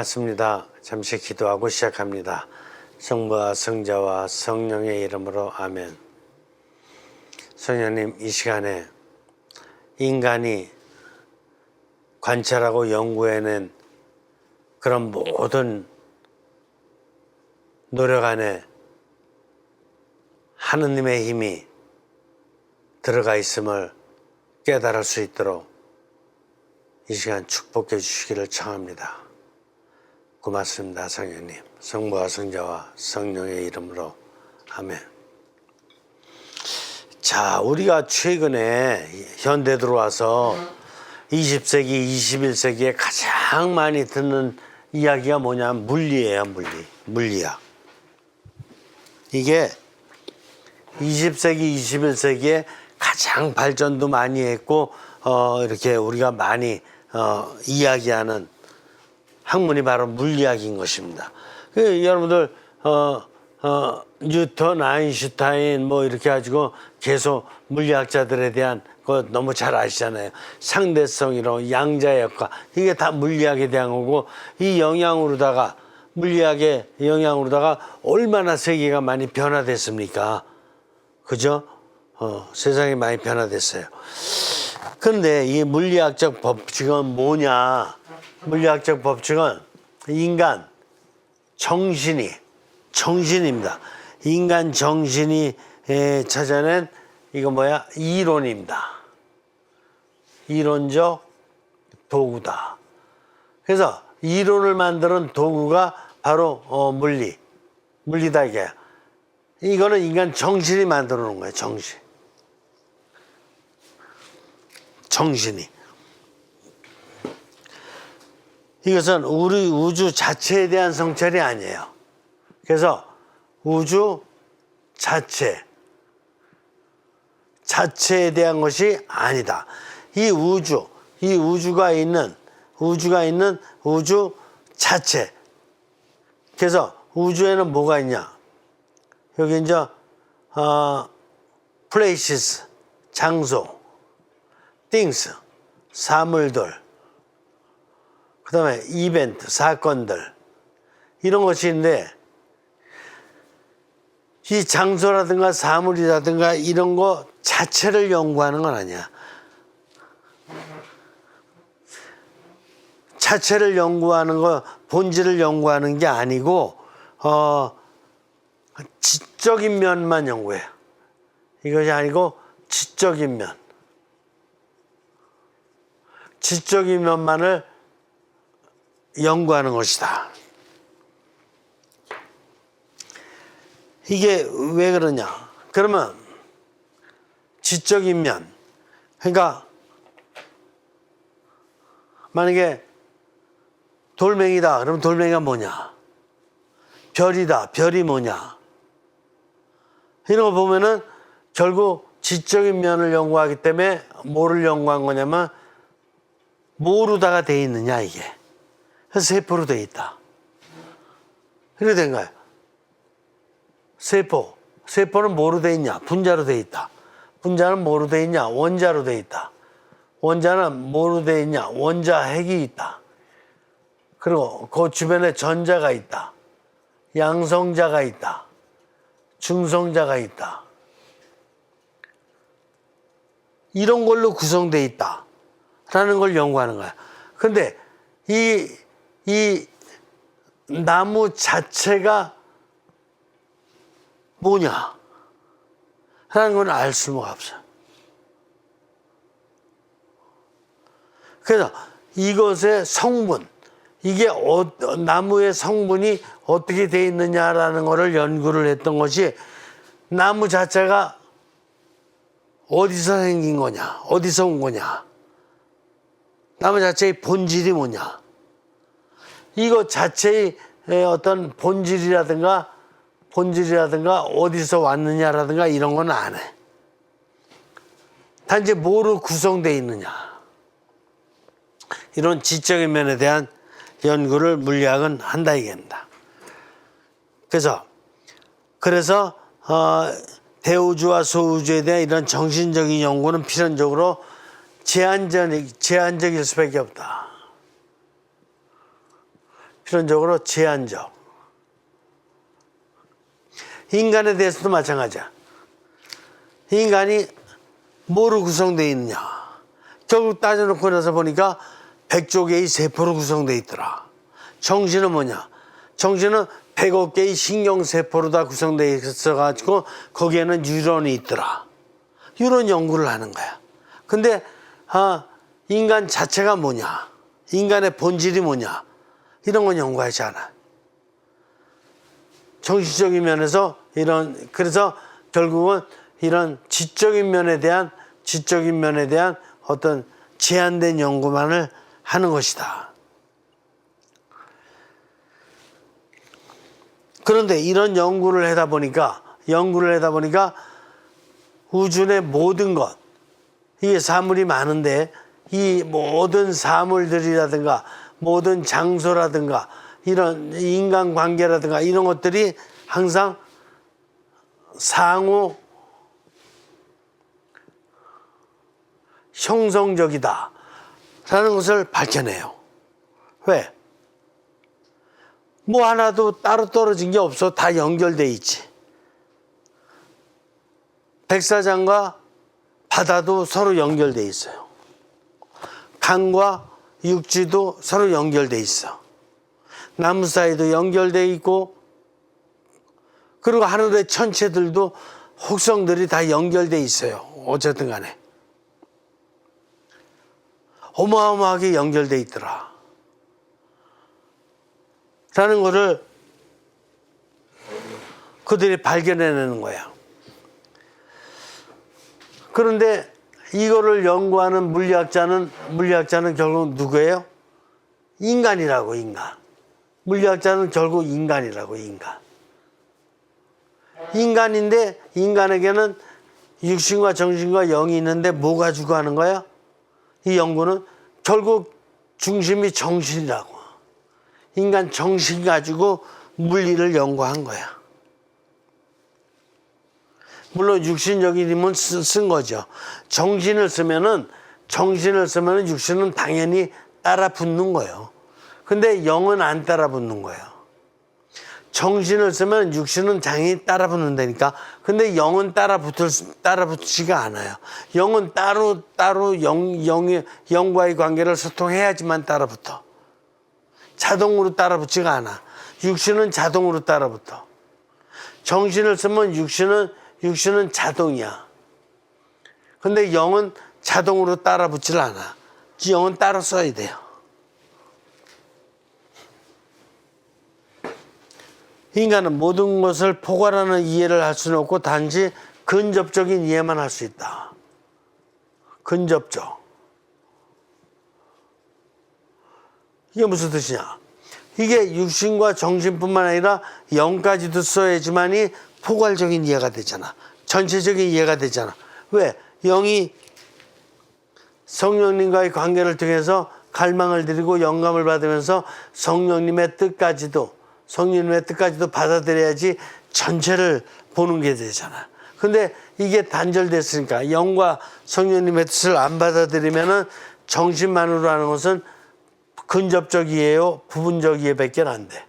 고맙습니다. 잠시 기도하고 시작합니다. 성부와 성자와 성령의 이름으로 아멘. 성령님, 이 시간에 인간이 관찰하고 연구해낸 그런 모든 노력 안에 하느님의 힘이 들어가 있음을 깨달을 수 있도록 이 시간 축복해 주시기를 청합니다. 고맙습니다. 성령님, 성부와 성자와 성령의 이름으로 아멘. 자, 우리가 최근에 현대 들어와서 20세기, 21세기에 가장 많이 듣는 이야기가 뭐냐면 물리예요. 물리학. 이게 20세기, 21세기에 가장 발전도 많이 했고 이렇게 우리가 많이 이야기하는 학문이 바로 물리학인 것입니다. 여러분들 뉴턴, 아인슈타인 뭐 이렇게 가지고 계속 물리학자들에 대한 거 너무 잘 아시잖아요. 상대성 이론, 양자역학, 이게 다 물리학에 대한 거고, 이 영향으로다가 물리학의 영향으로다가 얼마나 세계가 많이 변화됐습니까? 그죠? 세상이 많이 변화됐어요. 그런데 이 물리학적 법칙은 뭐냐? 물리학적 법칙은 인간 정신입니다. 인간 정신이 찾아낸 이거 뭐야? 이론입니다. 이론적 도구다. 그래서 이론을 만드는 도구가 바로 물리다 이게. 이거는 인간 정신이 만들어 놓은 거예요. 정신이. 이것은 우리 우주 자체에 대한 성찰이 아니에요. 그래서 우주 자체에 대한 것이 아니다. 이 우주가 있는 우주 자체. 그래서 우주에는 뭐가 있냐? 여기 이제 places, 장소, things, 사물들, 그 다음에 이벤트, 사건들, 이런 것이 있는데, 이 장소라든가 사물이라든가 이런 거 자체를 연구하는 건 아니야. 자체를 연구하는 거, 본질을 연구하는 게 아니고 지적인 면만 연구해. 이것이 아니고 지적인 면만을 연구하는 것이다. 이게 왜 그러냐? 그러면 지적인 면, 그러니까 만약에 돌멩이다 그러면 돌멩이가 뭐냐? 별이다, 별이 뭐냐? 이런 거 보면은 결국 지적인 면을 연구하기 때문에 뭐를 연구한 거냐면 뭐로다가 돼 있느냐 이게. 그래서 세포로 돼 있다. 이렇게 된 거예요. 세포는 뭐로 돼 있냐? 분자로 돼 있다. 분자는 뭐로 돼 있냐? 원자로 돼 있다. 원자는 뭐로 돼 있냐? 원자 핵이 있다. 그리고 그 주변에 전자가 있다. 양성자가 있다. 중성자가 있다. 이런 걸로 구성되어 있다라는 걸 연구하는 거야. 근데 이 나무 자체가 뭐냐? 라는 건 알 수가 없어요. 그래서 이것의 성분, 이게 나무의 성분이 어떻게 되어 있느냐라는 것을 연구를 했던 것이 나무 자체가 어디서 생긴 거냐, 어디서 온 거냐, 나무 자체의 본질이 뭐냐, 이거 자체의 어떤 본질이라든가 어디서 왔느냐라든가 이런 건 안 해. 단지 뭐로 구성되어 있느냐, 이런 지적인 면에 대한 연구를 물리학은 한다 이겁니다. 그래서 대우주와 소우주에 대한 이런 정신적인 연구는 필연적으로 제한적일 수밖에 없다. 필연적으로 제한적. 인간에 대해서도 마찬가지야. 인간이 뭐로 구성되어 있느냐. 결국 따져놓고 나서 보니까 100조 개의 세포로 구성되어 있더라. 정신은 뭐냐? 정신은 100억 개의 신경세포로 다 구성되어 있어가지고 거기에는 뉴런이 있더라. 이런 연구를 하는 거야. 근데 인간 자체가 뭐냐? 인간의 본질이 뭐냐? 이런 건 연구하지 않아. 정신적인 면에서 그래서 결국은 이런 지적인 면에 대한 어떤 제한된 연구만을 하는 것이다. 그런데 이런 연구를 하다 보니까 우주 내 모든 것, 이게 사물이 많은데 이 모든 사물들이라든가 모든 장소라든가 이런 인간관계라든가 이런 것들이 항상 상호 형성적이다 라는 것을 밝혀내요. 왜? 뭐 하나도 따로 떨어진 게 없어. 다 연결돼 있지. 백사장과 바다도 서로 연결돼 있어요. 강과 육지도 서로 연결돼 있어. 나무 사이도 연결돼 있고, 그리고 하늘의 천체들도 혹성들이 다 연결돼 있어요. 어쨌든 간에 어마어마하게 연결돼 있더라 라는 것을 그들이 발견해내는 거야. 그런데 이거를 연구하는 물리학자는 결국 누구예요? 인간이라고, 인간. 물리학자는 결국 인간이라고, 인간. 인간인데 인간에게는 육신과 정신과 영이 있는데 뭐 가지고 하는 거야? 이 연구는 결국 중심이 정신이라고. 인간 정신 가지고 물리를 연구한 거야. 물론 육신적인 힘은 쓴 거죠. 정신을 쓰면은 육신은 당연히 따라 붙는 거예요. 근데 영은 안 따라 붙는 거예요. 정신을 쓰면 육신은 당연히 따라 붙는다니까. 근데 영은 따라 붙지가 않아요. 영은 따로 영과의 관계를 소통해야지만 따라 붙어. 자동으로 따라 붙지가 않아. 육신은 자동으로 따라 붙어. 정신을 쓰면 육신은 자동이야. 근데 영은 자동으로 따라 붙질 않아. 영은 따로 써야 돼요. 인간은 모든 것을 포괄하는 이해를 할 수는 없고 단지 근접적인 이해만 할 수 있다. 근접적. 이게 무슨 뜻이냐? 이게 육신과 정신뿐만 아니라 영까지도 써야지만이 포괄적인 이해가 되잖아. 전체적인 이해가 되잖아. 왜? 영이 성령님과의 관계를 통해서 갈망을 드리고 영감을 받으면서 성령님의 뜻까지도 받아들여야지 전체를 보는 게 되잖아. 근데 이게 단절됐으니까 영과 성령님의 뜻을 안 받아들이면은 정신만으로 하는 것은 근접적 이해요, 부분적 이해밖에 안 돼.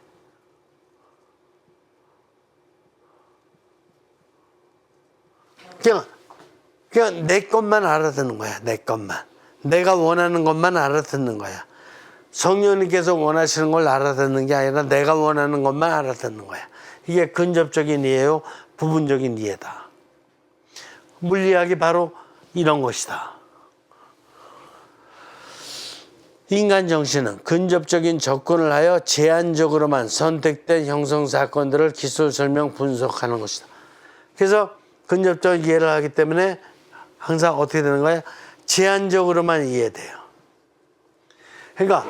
그냥 내 것만 알아듣는 거야. 내 것만. 내가 원하는 것만 알아듣는 거야. 성령님께서 원하시는 걸 알아듣는 게 아니라 내가 원하는 것만 알아듣는 거야. 이게 근접적인 이해요, 부분적인 이해다. 물리학이 바로 이런 것이다. 인간 정신은 근접적인 접근을 하여 제한적으로만 선택된 형성 사건들을 기술 설명 분석하는 것이다. 그래서 근접적 이해를 하기 때문에 항상 어떻게 되는 거야? 제한적으로만 이해돼요. 그러니까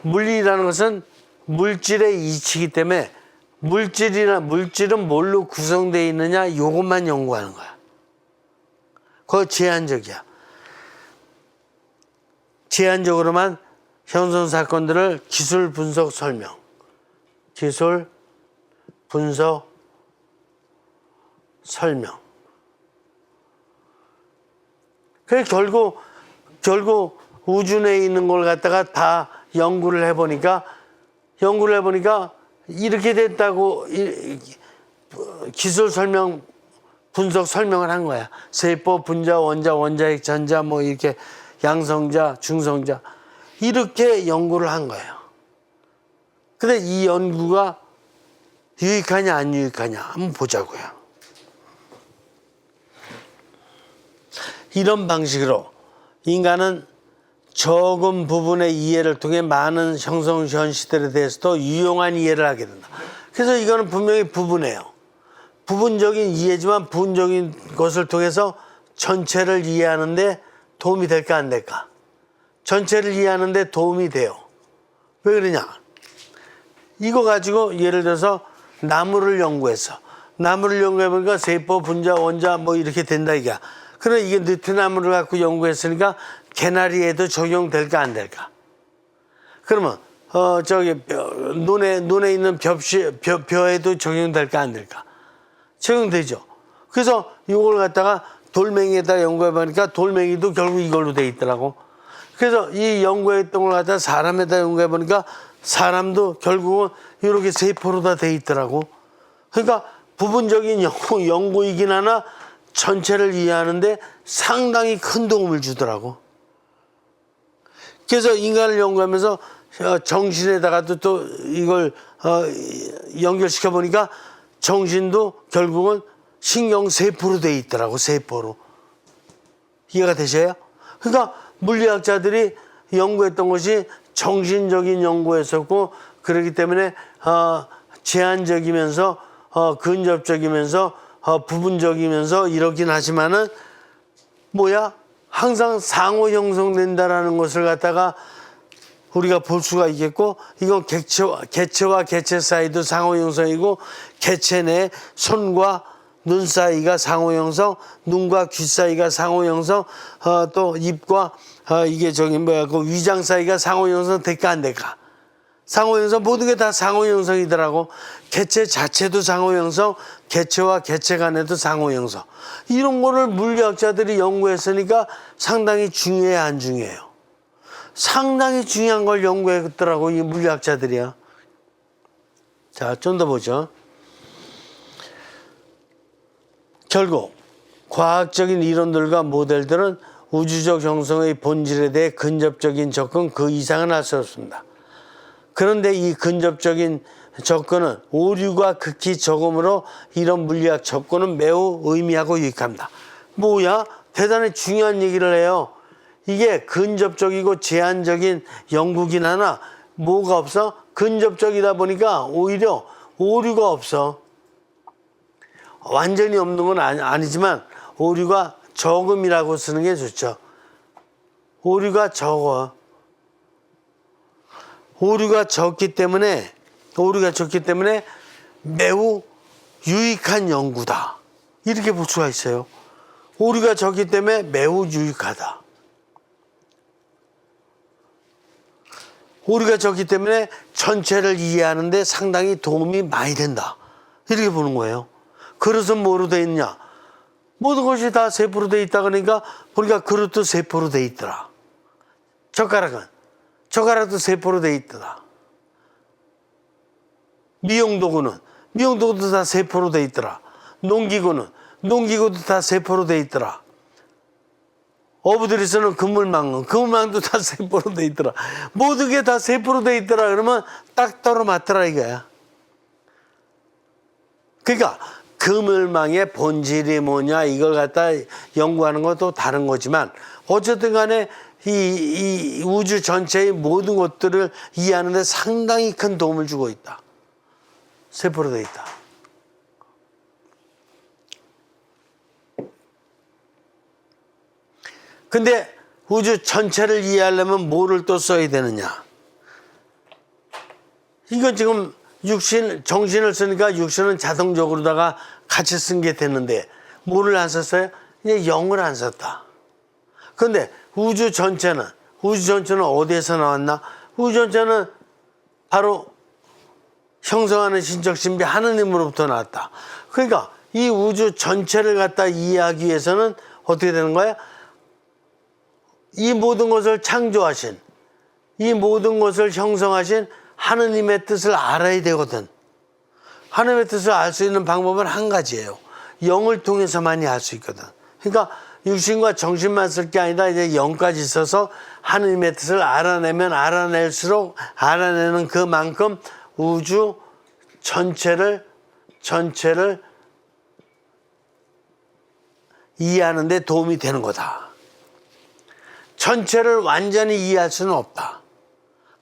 물리라는 것은 물질의 이치이기 때문에 물질은 뭘로 구성되어 있느냐 이것만 연구하는 거야. 그거 제한적이야. 제한적으로만 형성 사건들을 기술 분석 설명. 기술 분석 설명. 그래서 결국 우주 내에 있는 걸 갖다가 다 연구를 해보니까 연구를 해보니까 이렇게 됐다고 기술 설명, 분석 설명을 한 거야. 세포, 분자, 원자, 원자핵, 전자, 뭐 이렇게 양성자, 중성자 이렇게 연구를 한 거예요. 근데 이 연구가 유익하냐 안 유익하냐 한번 보자고요. 이런 방식으로 인간은 적은 부분의 이해를 통해 많은 형성 현실들에 대해서도 유용한 이해를 하게 된다. 그래서 이거는 분명히 부분이에요. 부분적인 이해지만 부분적인 것을 통해서 전체를 이해하는데 도움이 될까 안 될까? 전체를 이해하는데 도움이 돼요. 왜 그러냐? 이거 가지고 예를 들어서 나무를 연구해서 나무를 연구해보니까 세포, 분자, 원자 뭐 이렇게 된다 이게. 그래 이게 느티나무를 갖고 연구했으니까 개나리에도 적용될까 안 될까? 그러면 눈에 있는 벼에도 적용될까 안 될까? 적용되죠. 그래서 이걸 갖다가 돌멩이에다 연구해보니까 돌멩이도 결국 이걸로 돼 있더라고. 그래서 이 연구했던 걸 갖다가 사람에다 연구해보니까 사람도 결국은 이렇게 세포로 다 돼 있더라고. 그러니까 부분적인 연구이긴 하나 전체를 이해하는데 상당히 큰 도움을 주더라고. 그래서 인간을 연구하면서 정신에다가도 또 이걸 연결시켜 보니까 정신도 결국은 신경세포로 돼 있더라고. 세포로. 이해가 되셔요? 그러니까 물리학자들이 연구했던 것이 정신적인 연구였었고 그렇기 때문에 제한적이면서 근접적이면서 부분적이면서 이러긴 하지만은 뭐야? 항상 상호 형성된다라는 것을 갖다가 우리가 볼 수가 있겠고 이건 개체와 개체 사이도 상호 형성이고 개체 내 손과 눈 사이가 상호 형성, 눈과 귀 사이가 상호 형성, 또 입과 이게 그 위장 사이가 상호 형성 될까 안 될까? 상호 형성 모든 게 다 상호 형성이더라고. 개체 자체도 상호 형성, 개체와 개체 간에도 상호 형성. 이런 거를 물리학자들이 연구했으니까 상당히 중요해 안 중요해요? 상당히 중요한 걸 연구했더라고 이 물리학자들이야. 자, 좀 더 보죠. 결국 과학적인 이론들과 모델들은 우주적 형성의 본질에 대해 근접적인 접근 그 이상은 할 수 없습니다. 그런데 이 근접적인 접근은 오류가 극히 적으므로 이런 물리학 접근은 매우 의미하고 유익합니다. 뭐야? 대단히 중요한 얘기를 해요. 이게 근접적이고 제한적인 연구긴 하나 뭐가 없어? 근접적이다 보니까 오히려 오류가 없어. 완전히 없는 건 아니지만 오류가 적음이라고 쓰는 게 좋죠. 오류가 적어. 오류가 적기 때문에 매우 유익한 연구다. 이렇게 볼 수가 있어요. 오류가 적기 때문에 매우 유익하다. 오류가 적기 때문에 전체를 이해하는 데 상당히 도움이 많이 된다. 이렇게 보는 거예요. 그릇은 뭐로 돼 있냐? 모든 것이 다 세포로 돼 있다 그러니까 보니까 그릇도 세포로 돼 있더라. 젓가락도 세포로 돼 있더라. 미용도구도 다 세포로 돼 있더라. 농기구도 다 세포로 돼 있더라. 어부들이 쓰는 그물망도 다 세포로 돼 있더라. 모든 게 다 세포로 돼 있더라. 그러면 딱 떨어맞더라 이거야. 그러니까 그물망의 본질이 뭐냐 이걸 갖다 연구하는 것도 다른 거지만 어쨌든 간에 이 우주 전체의 모든 것들을 이해하는 데 상당히 큰 도움을 주고 있다. 세포로 돼 있다. 근데 우주 전체를 이해하려면 뭐를 또 써야 되느냐? 이건 지금 정신을 쓰니까 육신은 자동적으로다가 같이 쓴 게 됐는데 뭐를 안 썼어요? 이제 영을 안 썼다. 그런데 우주 전체는 어디에서 나왔나? 우주 전체는 바로 형성하는 신적 신비 하느님으로부터 나왔다. 그러니까 이 우주 전체를 갖다 이해하기 위해서는 어떻게 되는 거야? 이 모든 것을 창조하신, 이 모든 것을 형성하신 하느님의 뜻을 알아야 되거든. 하느님의 뜻을 알 수 있는 방법은 한 가지예요. 영을 통해서만이 알 수 있거든. 그러니까 육신과 정신만 쓸 게 아니라 이제 영까지 있어서 하느님의 뜻을 알아내면 알아낼수록 알아내는 그만큼 우주 전체를 이해하는 데 도움이 되는 거다. 전체를 완전히 이해할 수는 없다.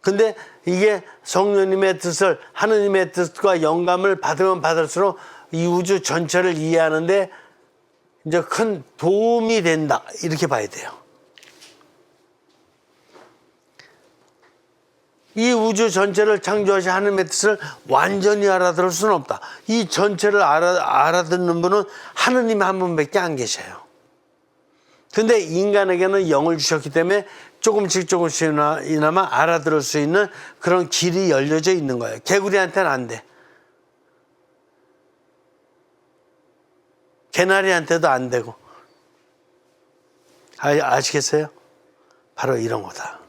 근데 이게 성령님의 뜻을, 하느님의 뜻과 영감을 받으면 받을수록 이 우주 전체를 이해하는데 이제 큰 도움이 된다. 이렇게 봐야 돼요. 이 우주 전체를 창조하신 하느님의 뜻을 완전히 알아들을 수는 없다. 이 전체를 알아듣는 분은 하느님 한 분밖에 안 계셔요. 근데 인간에게는 영을 주셨기 때문에 조금씩이나마 알아들을 수 있는 그런 길이 열려져 있는 거예요. 개구리한테는 안 돼. 개나리한테도 안 되고. 아시겠어요? 바로 이런 거다.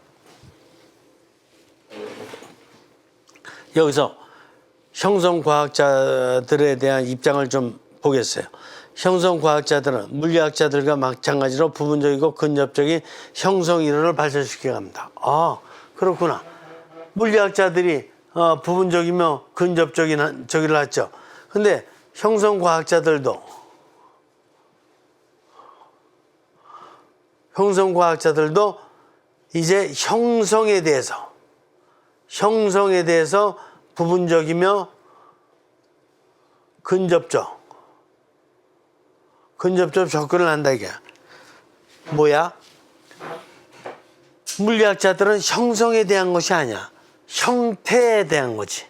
여기서 형성과학자들에 대한 입장을 좀 보겠어요. 형성과학자들은 물리학자들과 마찬가지로 부분적이고 근접적인 형성 이론을 발전시켜 갑니다. 아, 그렇구나. 물리학자들이 부분적이며 근접적인 저기를 했죠. 근데 형성과학자들도 이제 형성에 대해서 부분적이며 근접적 접근을 한다 이게. 뭐야? 물리학자들은 형성에 대한 것이 아니야. 형태에 대한 거지.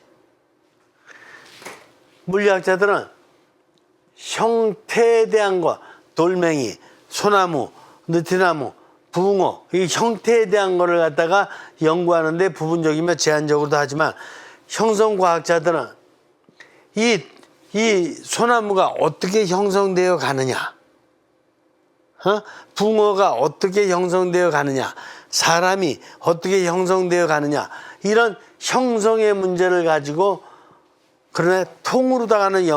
물리학자들은 형태에 대한 거, 돌멩이, 소나무, 느티나무, 붕어, 이 형태에 대한 거를 갖다가 연구하는데 부분적이며 제한적으로도 하지만 형성과학자들은 이 소나무가 어떻게 형성되어 가느냐, 붕어가 어떻게 형성되어 가느냐, 사람이 어떻게 형성되어 가느냐, 이런 형성의 문제를 가지고 그러나 통으로다가는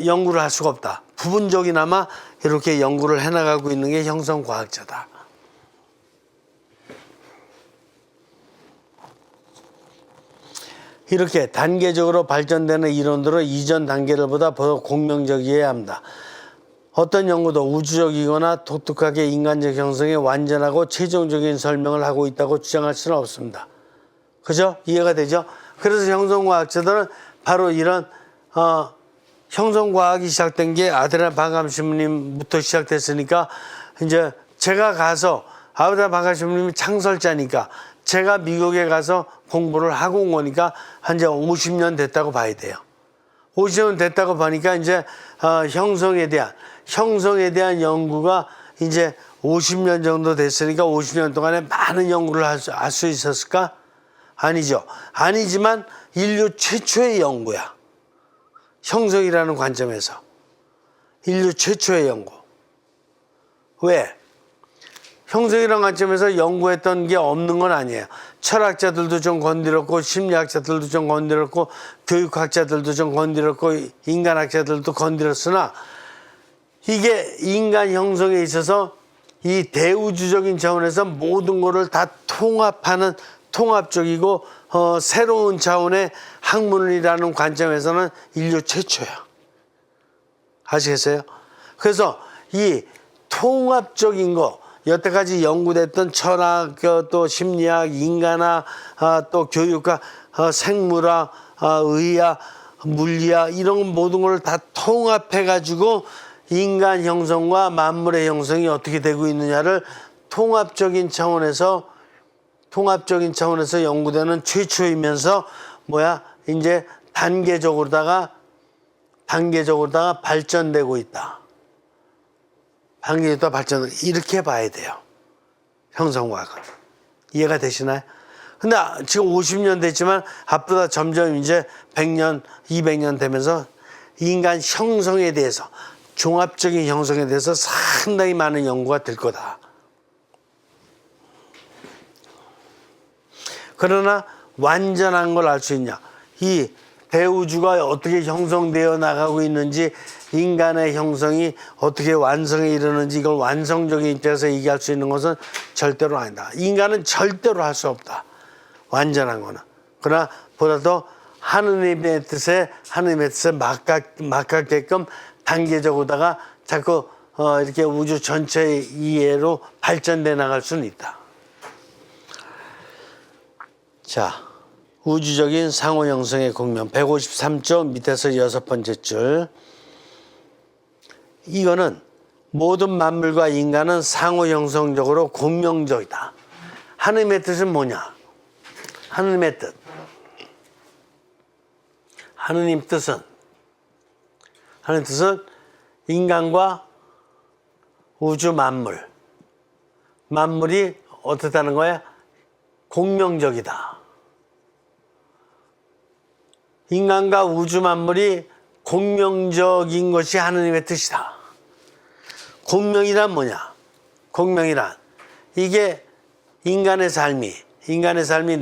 연구를 할 수가 없다. 부분적이나마 이렇게 연구를 해나가고 있는 게 형성과학자다. 이렇게 단계적으로 발전되는 이론들은 이전 단계들보다 더 공명적이어야 합니다. 어떤 연구도 우주적이거나 독특하게 인간적 형성에 완전하고 최종적인 설명을 하고 있다고 주장할 수는 없습니다. 그죠? 이해가 되죠? 그래서 형성과학자들은 바로 이런 형성과학이 시작된 게 아드레나 방감 신부님부터 시작됐으니까 이제 제가 가서 아드레나 방감 신부님이 창설자니까 제가 미국에 가서 공부를 하고 온 거니까 한 이제 50년 됐다고 봐야 돼요. 50년 됐다고 보니까 이제 형성에 대한 연구가 이제 50년 정도 됐으니까 50년 동안에 많은 연구를 할 수 있었을까? 아니죠. 아니지만 인류 최초의 연구야. 형성이라는 관점에서. 인류 최초의 연구. 왜? 형성이라는 관점에서 연구했던 게 없는 건 아니에요. 철학자들도 좀 건드렸고, 심리학자들도 좀 건드렸고, 교육학자들도 좀 건드렸고, 인간학자들도 건드렸으나 이게 인간 형성에 있어서 이 대우주적인 차원에서 모든 것을 다 통합하는 통합적이고 새로운 차원의 학문이라는 관점에서는 인류 최초야. 아시겠어요? 그래서 이 통합적인 거, 여태까지 연구됐던 철학, 또 심리학, 인간학, 또 교육학, 생물학, 의학, 물리학, 이런 모든 걸 다 통합해가지고 인간 형성과 만물의 형성이 어떻게 되고 있느냐를 통합적인 차원에서 연구되는 최초이면서 이제 단계적으로다가 발전되고 있다. 단계적으로 발전, 이렇게 봐야 돼요. 형성과학은. 이해가 되시나요? 근데 지금 50년 됐지만 앞으로 점점 이제 100년, 200년 되면서 인간 형성에 대해서, 종합적인 형성에 대해서 상당히 많은 연구가 될 거다. 그러나 완전한 걸 알 수 있냐? 이 대우주가 어떻게 형성되어 나가고 있는지, 인간의 형성이 어떻게 완성에 이르는지, 이걸 완성적인 입장에서 얘기할 수 있는 것은 절대로 아니다. 인간은 절대로 할 수 없다. 완전한 거는. 그러나 보다 더 하느님의 뜻에 맞게끔 단계적으로다가 자꾸 이렇게 우주 전체의 이해로 발전돼 나갈 수는 있다. 자, 우주적인 상호 형성의 공명 153조 밑에서 6번째 줄. 이거는 모든 만물과 인간은 상호 형성적으로 공명적이다. 하느님의 뜻은 뭐냐? 하느님의 뜻. 하느님 뜻은 인간과 우주 만물이 어떻다는 거야? 공명적이다. 인간과 우주 만물이 공명적인 것이 하느님의 뜻이다. 공명이란 뭐냐? 공명이란 이게 인간의 삶이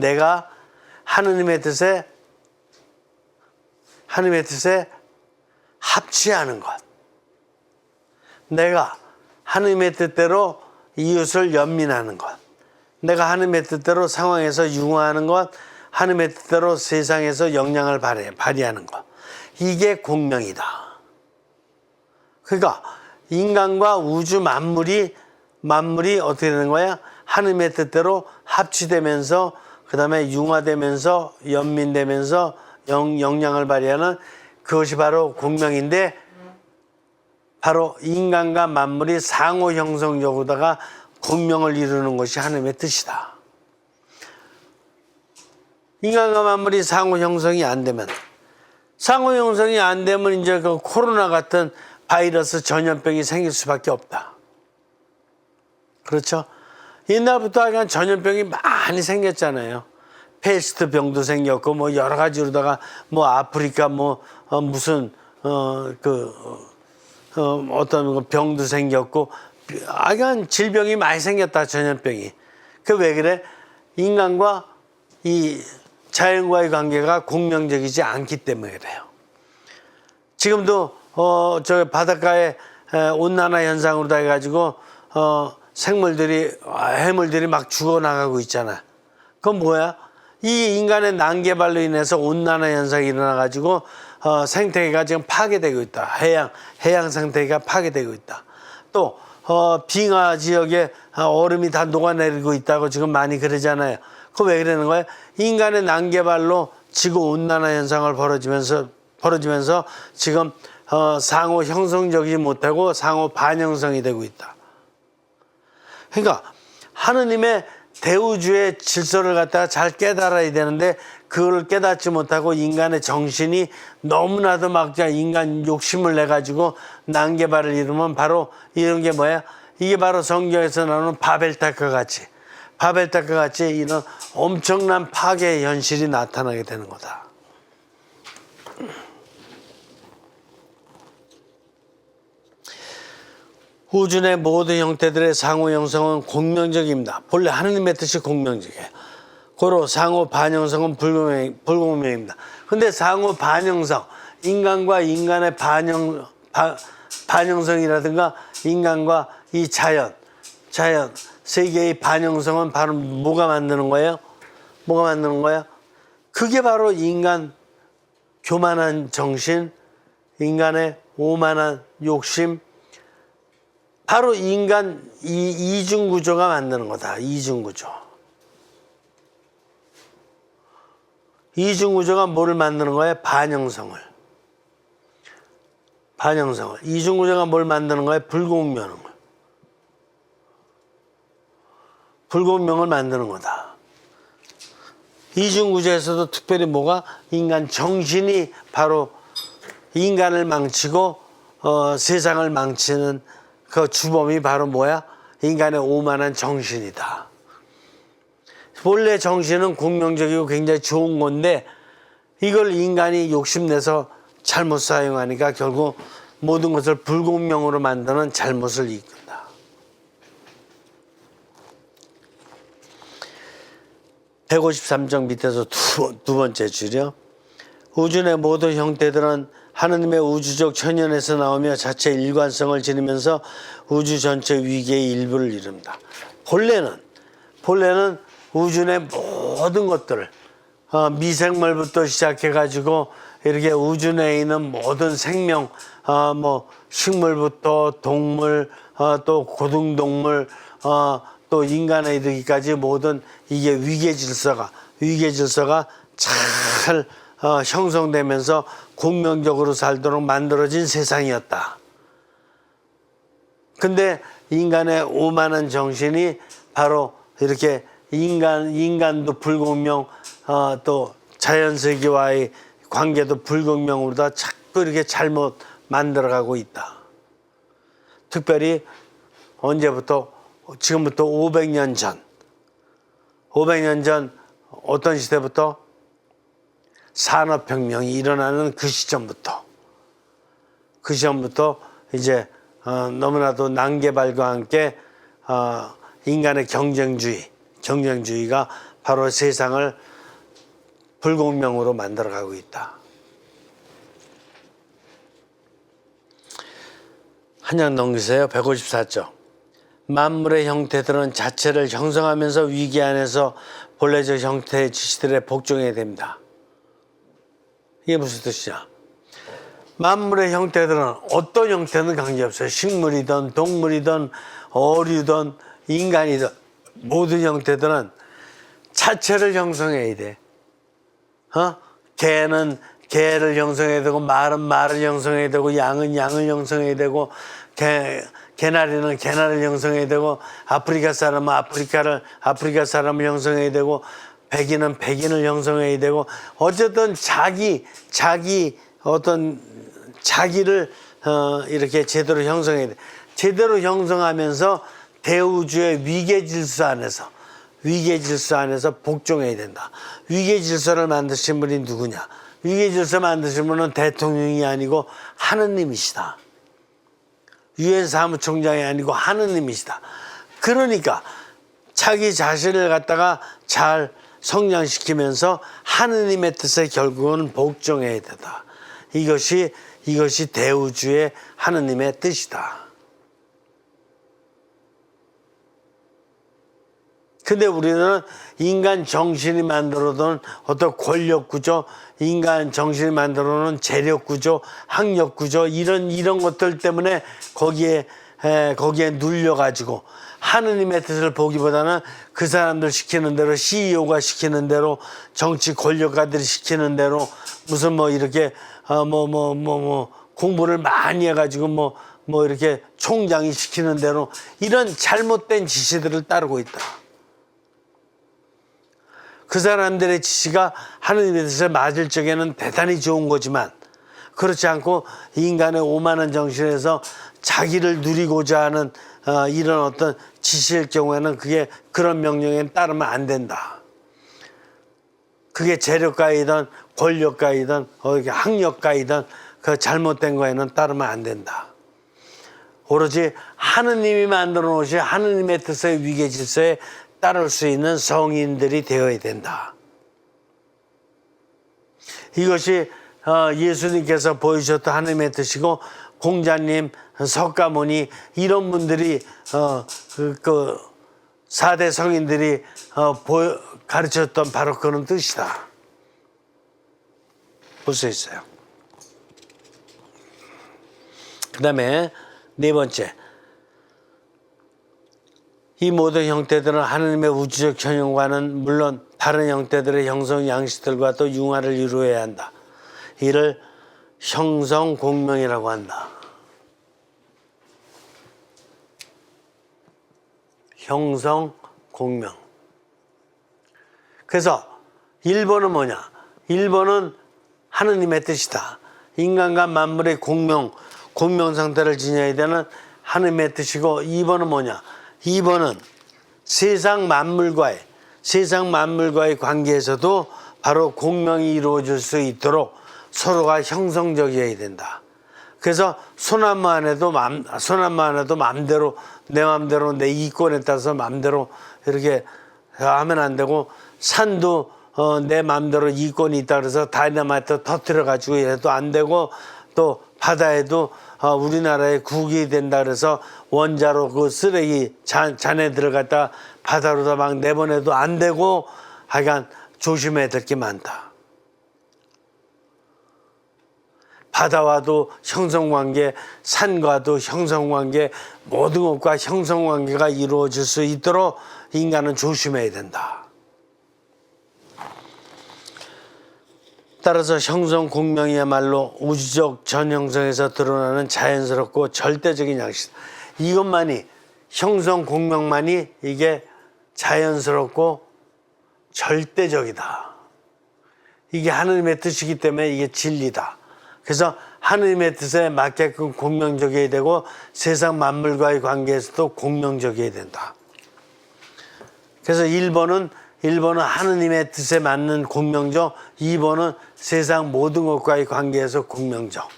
내가 하느님의 뜻에 합치하는 것. 내가 하느님의 뜻대로 이웃을 연민하는 것. 내가 하느님의 뜻대로 상황에서 융화하는 것. 하느님의 뜻대로 세상에서 영향을 발휘하는 것. 이게 공명이다. 그러니까 인간과 우주 만물이 어떻게 되는 거야? 하느님의 뜻대로 합치되면서 그 다음에 융화되면서 연민되면서 영향을 발휘하는 그것이 바로 공명인데, 바로 인간과 만물이 상호 형성적으로다가 공명을 이루는 것이 하느님의 뜻이다. 인간과 만물이 상호 형성이 안 되면 이제 그 코로나 같은 바이러스 전염병이 생길 수밖에 없다. 그렇죠? 옛날부터 하여간 전염병이 많이 생겼잖아요. 패스트 병도 생겼고 뭐 여러 가지로다가 뭐 아프리카 어떤 병도 생겼고 하여간 질병이 많이 생겼다. 전염병이. 그 왜 그래? 인간과 이 자연과의 관계가 공명적이지 않기 때문에 그래요. 지금도 저 바닷가에 온난화 현상으로 다 해가지고 해물들이 막 죽어나가고 있잖아. 그건 뭐야? 이 인간의 난개발로 인해서 온난화 현상이 일어나가지고 생태계가 지금 파괴되고 있다. 해양 생태계가 파괴되고 있다. 또 빙하 지역에 얼음이 다 녹아내리고 있다고 지금 많이 그러잖아요. 그거 왜 그러는 거야? 인간의 난개발로 지구 온난화 현상을 벌어지면서 지금 상호 형성적이지 못하고 상호 반형성이 되고 있다. 그러니까 하느님의 대우주의 질서를 갖다가 잘 깨달아야 되는데 그걸 깨닫지 못하고 인간의 정신이 너무나도 막 인간 욕심을 내가지고 난개발을 이루면 바로 이런 게 뭐야? 이게 바로 성경에서 나오는 바벨탑과 같이 이런 엄청난 파괴의 현실이 나타나게 되는 거다. 우주 내 모든 형태들의 상호 형성은 공명적입니다. 본래 하느님의 뜻이 공명적이에요. 고로 상호 반형성은 불공명입니다. 근데 상호 반형성, 인간과 인간의 반형성이라든가 인간과 이 자연 세계의 반형성은 바로 뭐가 만드는 거예요? 그게 바로 인간 교만한 정신, 인간의 오만한 욕심, 바로 인간 이중 구조가 만드는 거다. 이중 구조가 뭐를 만드는 거예요? 반형성을. 이중 구조가 뭘 만드는 거예요? 불공명을 만드는 거다. 이중 구조에서도 특별히 뭐가? 인간 정신이 바로 인간을 망치고 세상을 망치는 그 주범이 바로 뭐야? 인간의 오만한 정신이다. 본래 정신은 공명적이고 굉장히 좋은 건데 이걸 인간이 욕심내서 잘못 사용하니까 결국 모든 것을 불공명으로 만드는 잘못을 이끈다. 153쪽 밑에서 두 번째 줄이요. 우주 내 모든 형태들은 하느님의 우주적 천연에서 나오며 자체 일관성을 지니면서 우주 전체 위계의 일부를 이룹니다. 본래는 우주 내 모든 것들을 미생물부터 시작해가지고 이렇게 우주 내에 있는 모든 생명, 뭐 식물부터 동물, 또 고등동물, 또 인간에 이르기까지 모든 이게 위계 질서가 잘 형성되면서 공명적으로 살도록 만들어진 세상이었다. 근데 인간의 오만한 정신이 바로 이렇게 인간도 불공명, 또 자연세계와의 관계도 불공명으로 다 자꾸 이렇게 잘못 만들어가고 있다. 특별히 언제부터? 지금부터 500년 전 어떤 시대부터? 산업혁명이 일어나는 그 시점부터 이제 너무나도 난개발과 함께 인간의 경쟁주의가 바로 세상을 불공명으로 만들어가고 있다. 한 장 넘기세요. 154쪽. 만물의 형태들은 자체를 형성하면서 위기 안에서 본래적 형태의 지시들에 복종해야 됩니다. 이게 무슨 뜻이냐? 만물의 형태들은 어떤 형태는 관계없어요. 식물이든 동물이든 어류든 인간이든 모든 형태들은 자체를 형성해야 돼. 개는 개를 형성해야 되고, 말은 말을 형성해야 되고, 양은 양을 형성해야 되고, 개나리는 개나리를 형성해야 되고, 아프리카 사람은 아프리카 사람을 형성해야 되고, 백인은 백인을 형성해야 되고, 어쨌든 자기를 이렇게 제대로 형성해야 돼. 제대로 형성하면서 대우주의 위계 질서 안에서 복종해야 된다. 위계 질서를 만드신 분이 누구냐? 위계 질서 만드신 분은 대통령이 아니고 하느님이시다. 유엔 사무총장이 아니고 하느님이시다. 그러니까 자기 자신을 갖다가 잘 성장시키면서 하느님의 뜻에 결국은 복종해야 된다. 이것이 대우주의 하느님의 뜻이다. 근데 우리는 인간 정신이 만들어둔 어떤 권력 구조, 인간 정신이 만들어놓은 재력 구조, 학력 구조, 이런 것들 때문에 거기에 눌려가지고 하느님의 뜻을 보기보다는 그 사람들 시키는 대로, CEO가 시키는 대로, 정치 권력가들이 시키는 대로, 무슨 뭐 이렇게 공부를 많이 해가지고 뭐 이렇게 총장이 시키는 대로 이런 잘못된 지시들을 따르고 있다. 그 사람들의 지시가 하느님의 뜻에 맞을 적에는 대단히 좋은 거지만, 그렇지 않고 인간의 오만한 정신에서 자기를 누리고자 하는 이런 어떤 지시일 경우에는 그게 그런 명령에 따르면 안 된다. 그게 재력가이든 권력가이든 학력가이든 그 잘못된 거에는 따르면 안 된다. 오로지 하느님이 만들어 놓으신 하느님의 뜻의 위계 질서에 따를 수 있는 성인들이 되어야 된다. 이것이 예수님께서 보여주셨던 하느님의 뜻이고, 공자님, 석가모니 이런 분들이 그 4대 성인들이 가르쳤던 바로 그런 뜻이다. 볼 수 있어요. 그 다음에 네 번째, 이 모든 형태들은 하느님의 우주적 천연과는 물론 다른 형태들의 형성 양식들과 또 융화를 이루어야 한다. 이를 형성공명이라고 한다. 형성공명. 그래서 1번은 뭐냐? 1번은 하느님의 뜻이다. 인간과 만물의 공명 상태를 지녀야 되는 하느님의 뜻이고, 2번은 뭐냐? 2번은 세상 만물과의 관계에서도 바로 공명이 이루어질 수 있도록 서로가 형성적이어야 된다. 그래서 소나무 안에도 맘대로 내 이권에 따라서 맘대로 이렇게 하면 안 되고, 산도 내 마음대로 이권이 있다 그래서 다이너마이트 터뜨려 가지고 해도 안 되고, 또 바다에도 우리나라에 국이 된다 그래서 원자로 그 쓰레기 잔에 들어갔다 바다로다 막 내보내도 안 되고, 하여간 조심해야 될 게 많다. 바다와도 형성관계, 산과도 형성관계, 모든 것과 형성관계가 이루어질 수 있도록 인간은 조심해야 된다. 따라서 형성공명이야말로 우주적 전형성에서 드러나는 자연스럽고 절대적인 양식. 이것만이, 형성공명만이 이게 자연스럽고 절대적이다. 이게 하느님의 뜻이기 때문에 이게 진리다. 그래서 하느님의 뜻에 맞게끔 공명적이어야 되고, 세상 만물과의 관계에서도 공명적이어야 된다. 그래서 1번은 하느님의 뜻에 맞는 공명적, 2번은 세상 모든 것과의 관계에서 공명적.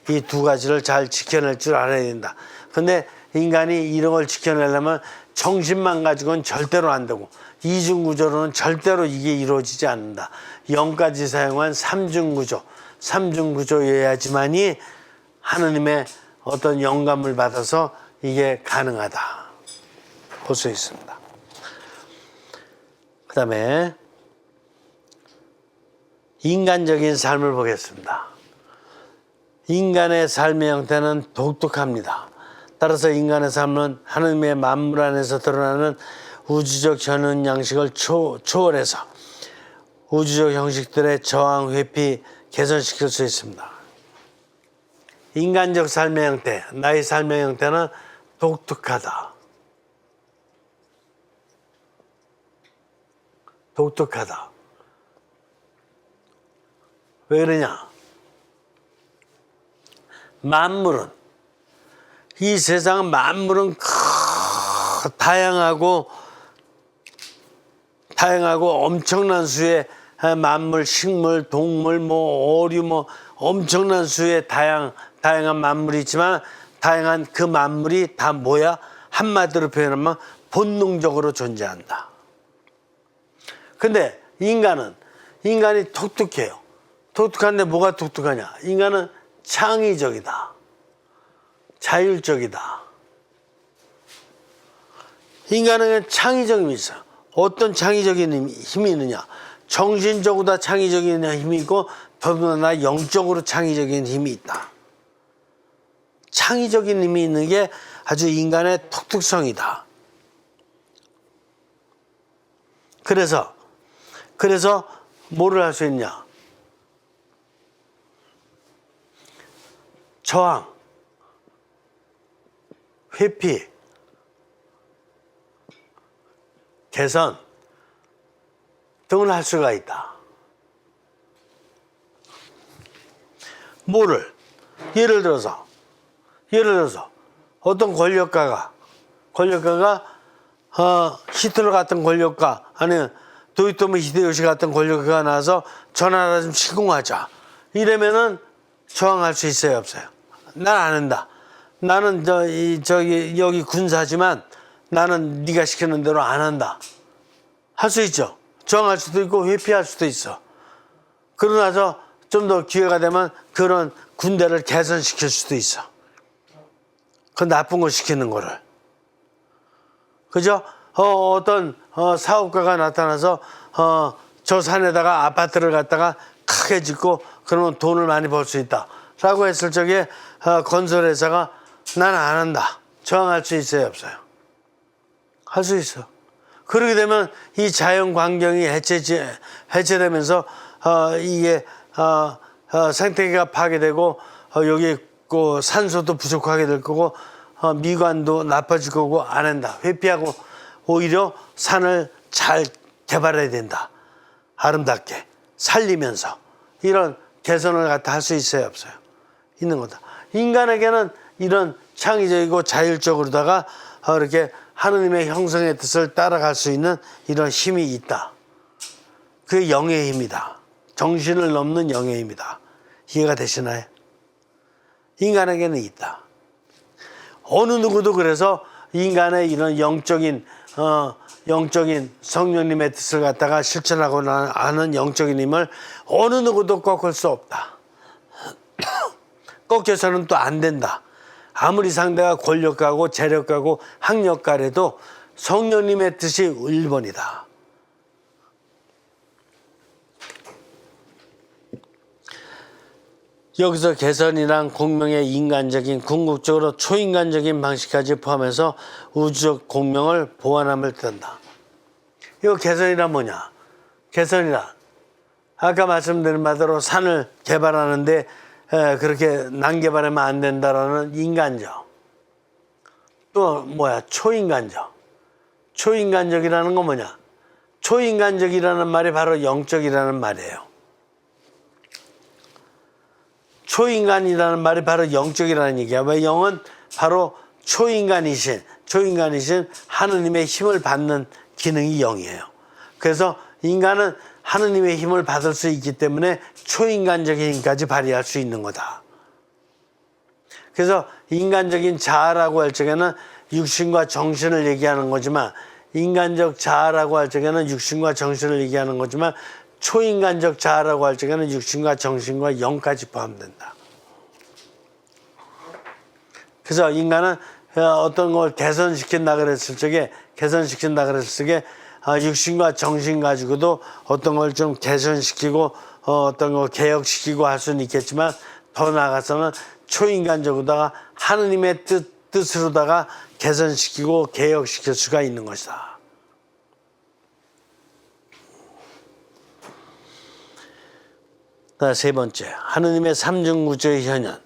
이 두 가지를 잘 지켜낼 줄 알아야 된다. 근데 인간이 이런 걸 지켜내려면 정신만 가지고는 절대로 안 되고, 이중구조로는 절대로 이게 이루어지지 않는다. 0까지 사용한 삼중구조, 삼중구조여야지만이 하느님의 어떤 영감을 받아서 이게 가능하다. 볼 수 있습니다. 그 다음에 인간적인 삶을 보겠습니다. 인간의 삶의 형태는 독특합니다. 따라서 인간의 삶은 하느님의 만물 안에서 드러나는 우주적 전원 양식을 초월해서 우주적 형식들의 저항, 회피, 개선시킬 수 있습니다. 인간적 삶의 형태, 나의 삶의 형태는 독특하다. 독특하다. 왜 그러냐? 만물은, 이 세상 만물은 다양하고 엄청난 수의 만물, 식물, 동물, 어류, 엄청난 수의 다양한 만물이 있지만, 다양한 그 만물이 다 뭐야? 한마디로 표현하면 본능적으로 존재한다. 근데 인간이 독특해요. 독특한데 뭐가 독특하냐? 인간은 창의적이다. 자율적이다. 인간은 창의적인 힘이 있어요. 어떤 창의적인 힘이 있느냐? 정신적으로 창의적인 힘이 있고, 더불어나 영적으로 창의적인 힘이 있다. 창의적인 힘이 있는 게 아주 인간의 독특성이다. 그래서 뭐를 할 수 있냐? 저항, 회피, 개선 등을 할 수가 있다. 뭐를? 예를 들어서 어떤 권력가가 히틀러 같은 권력가, 아니면 도요토미 히데요시 같은 권력가가 나와서 저 나라 좀 시공하자, 이러면은 저항할 수 있어요, 없어요? 난 안 한다. 나는 여기 군사지만 나는 네가 시키는 대로 안 한다. 할 수 있죠. 저항할 수도 있고 회피할 수도 있어. 그러고 나서 좀 더 기회가 되면 그런 군대를 개선시킬 수도 있어. 그 나쁜 거 시키는 거를. 그죠? 어떤 사업가가 나타나서 저 산에다가 아파트를 갖다가 크게 짓고 그러면 돈을 많이 벌 수 있다 라고 했을 적에 건설회사가 나는 안 한다. 저항할 수 있어요, 없어요? 할 수 있어. 그렇게 되면 이 자연 환경이 해체되면서 이게 생태계가 파괴되고, 여기 그 산소도 부족하게 될 거고, 미관도 나빠질 거고, 안 한다. 회피하고 오히려 산을 잘 개발해야 된다. 아름답게 살리면서 이런 개선을 갖다 할 수 있어요, 없어요? 있는 거다. 인간에게는 이런 창의적이고 자율적으로다가 이렇게 하느님의 형성의 뜻을 따라갈 수 있는 이런 힘이 있다. 그게 영의 힘이다. 정신을 넘는 영의 힘이다. 이해가 되시나요? 인간에게는 있다. 어느 누구도 그래서 인간의 이런 영적인 영적인 성령님의 뜻을 갖다가 실천하고 하는 영적인 힘을 어느 누구도 꺾을 수 없다. 꺾여서는 또 안 된다. 아무리 상대가 권력가고 재력가고 학력가래도 성령님의 뜻이 1번이다. 여기서 개선이란 공명의 인간적인 궁극적으로 초인간적인 방식까지 포함해서 우주적 공명을 보완함을 뜻한다. 이거 개선이란 뭐냐? 개선이란 아까 말씀드린 바대로 산을 개발하는데 그렇게 난개발하면 안 된다라는 인간적. 또 뭐야? 초인간적. 초인간적이라는 건 뭐냐? 초인간적이라는 말이 바로 영적이라는 말이에요. 초인간이라는 말이 바로 영적이라는 얘기야. 왜 영은 바로 초인간이신 하느님의 힘을 받는 기능이 영이에요. 그래서 인간은 하느님의 힘을 받을 수 있기 때문에 초인간적인 힘까지 발휘할 수 있는 거다. 그래서 인간적인 자아라고 할 적에는 육신과 정신을 얘기하는 거지만 인간적 자아라고 할 적에는 육신과 정신을 얘기하는 거지만 초인간적 자아라고 할 적에는 육신과 정신과 영까지 포함된다. 그래서 인간은 어떤 걸 개선시킨다 그랬을 적에 육신과 정신 가지고도 어떤 걸 좀 개선시키고 어떤 걸 개혁시키고 할 수는 있겠지만 더 나아가서는 초인간적으로다가 하느님의 뜻으로다가 개선시키고 개혁시킬 수가 있는 것이다. 세 번째, 하느님의 삼중구조의 현현은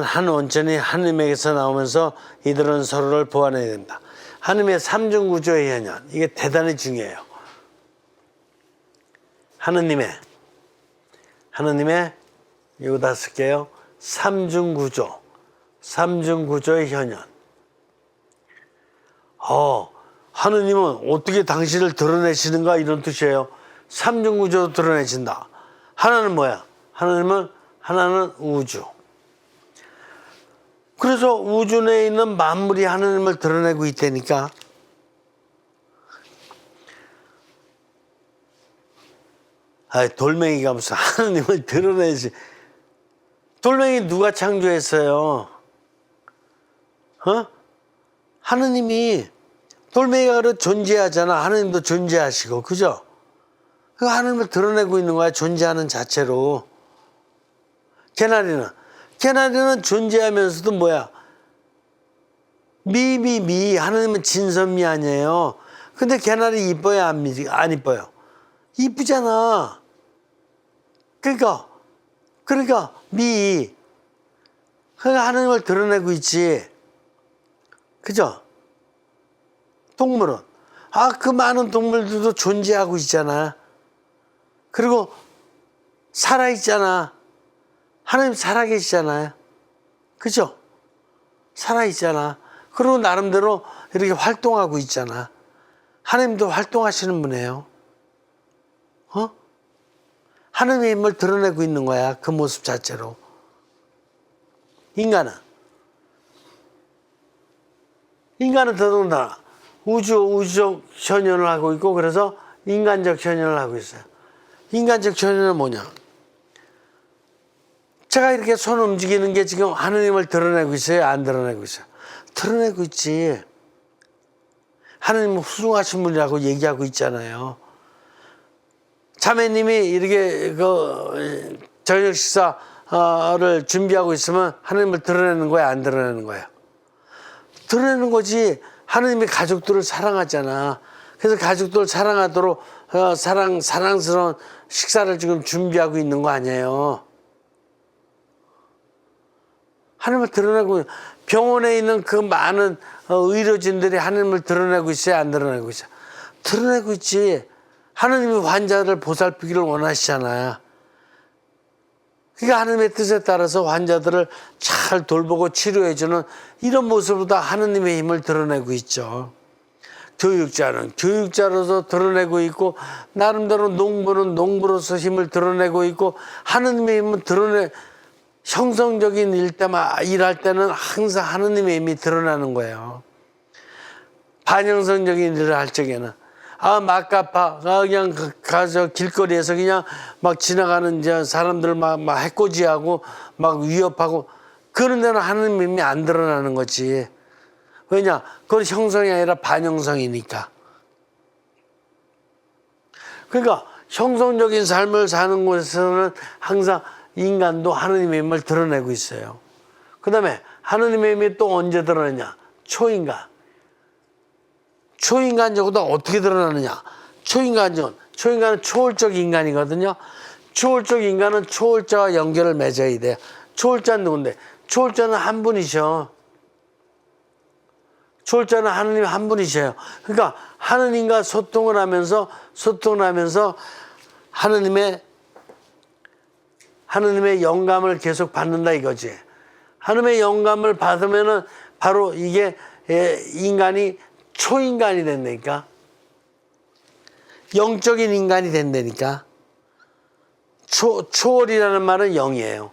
한 원천이 하느님에게서 나오면서 이들은 서로를 보완해야 된다. 하느님의 삼중구조의 현현, 이게 대단히 중요해요. 하느님의 이거다 쓸게요. 삼중구조의 현현. 하느님은 어떻게 당신을 드러내시는가 이런 뜻이에요. 삼중구조로 드러내신다. 하나는 뭐야? 하나는 우주. 그래서 우주 내에 있는 만물이 하나님을 드러내고 있다니까. 돌멩이가 무슨 하나님을 드러내지. 돌멩이 누가 창조했어요? 하느님이. 돌멩이가 그래 존재하잖아. 하느님도 존재하시고, 그죠? 그 하나님을 드러내고 있는 거야, 존재하는 자체로. 개나리는 존재하면서도 뭐야? 하나님은 진선미 아니에요. 근데 개나리 이뻐요, 안 이뻐요? 이쁘잖아. 그러니까 하나님을 드러내고 있지. 그죠? 동물은 그 많은 동물들도 존재하고 있잖아. 그리고 살아있잖아. 하나님 살아계시잖아요. 그죠? 살아있잖아. 그리고 나름대로 이렇게 활동하고 있잖아. 하나님도 활동하시는 분이에요. 하나님의 힘을 드러내고 있는 거야. 그 모습 자체로. 인간은 더더군다나 우주적 현현을 하고 있고 그래서 인간적 현현을 하고 있어요. 인간적 현현은 뭐냐? 제가 이렇게 손 움직이는 게 지금 하느님을 드러내고 있어요? 안 드러내고 있어요? 드러내고 있지. 하느님은 훌륭하신 분이라고 얘기하고 있잖아요. 자매님이 이렇게 저녁 식사를 준비하고 있으면 하느님을 드러내는 거야? 안 드러내는 거야? 드러내는 거지. 하느님이 가족들을 사랑하잖아. 그래서 가족들을 사랑하도록 사랑스러운 식사를 지금 준비하고 있는 거 아니에요. 하나님을 드러내고, 병원에 있는 그 많은 의료진들이 하나님을 드러내고 있어요? 안 드러내고 있어요? 드러내고 있지. 하나님이 환자를 보살피기를 원하시잖아요. 그러니까 하나님의 뜻에 따라서 환자들을 잘 돌보고 치료해주는 이런 모습으로 다 하나님의 힘을 드러내고 있죠. 교육자는 교육자로서 드러내고 있고, 나름대로 농부는 농부로서 힘을 드러내고 있고, 하나님의 힘은 형성적인 일할 때는 항상 하나님의 힘이 드러나는 거예요. 반영성적인 일을 할 적에는 막가파 그냥 가서 길거리에서 그냥 막 지나가는 이제 사람들 막 해코지하고 막 위협하고 그런 데는 하느님이 안 드러나는 거지. 왜냐? 그건 형성이 아니라 반영성이니까. 그러니까 형성적인 삶을 사는 곳에서는 항상 인간도 하느님의 힘을 드러내고 있어요. 그 다음에 하느님의 힘이 또 언제 드러나냐? 초인간. 초인간적으로 어떻게 드러나느냐? 초인간은 초월적 인간이거든요. 초월적 인간은 초월자와 연결을 맺어야 돼요. 초월자는 누군데? 초월자는 한 분이셔. 초월자는 하느님 한 분이셔요. 그러니까 하느님과 소통을 하면서 하느님의 영감을 계속 받는다 이거지. 하느님의 영감을 받으면은 바로 이게 인간이 초인간이 된다니까. 영적인 인간이 된다니까. 초월이라는 말은 영이에요.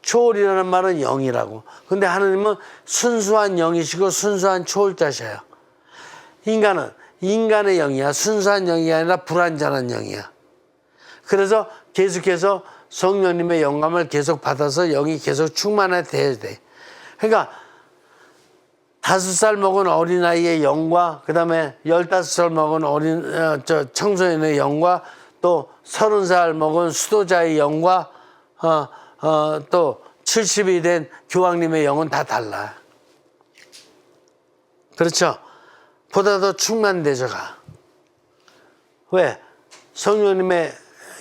초월이라는 말은 영이라고. 근데 하느님은 순수한 영이시고 순수한 초월자셔요. 인간은 인간의 영이야. 순수한 영이 아니라 불완전한 영이야. 그래서 계속해서 성령님의 영감을 계속 받아서 영이 계속 충만해야 돼. 그러니까 5살 먹은 어린아이의 영과 그다음에 15살 먹은 청소년의 영과 또 30살 먹은 수도자의 영과 또 70이 된 교황님의 영은 다 달라. 그렇죠? 보다 더 충만되져가. 왜? 성령님의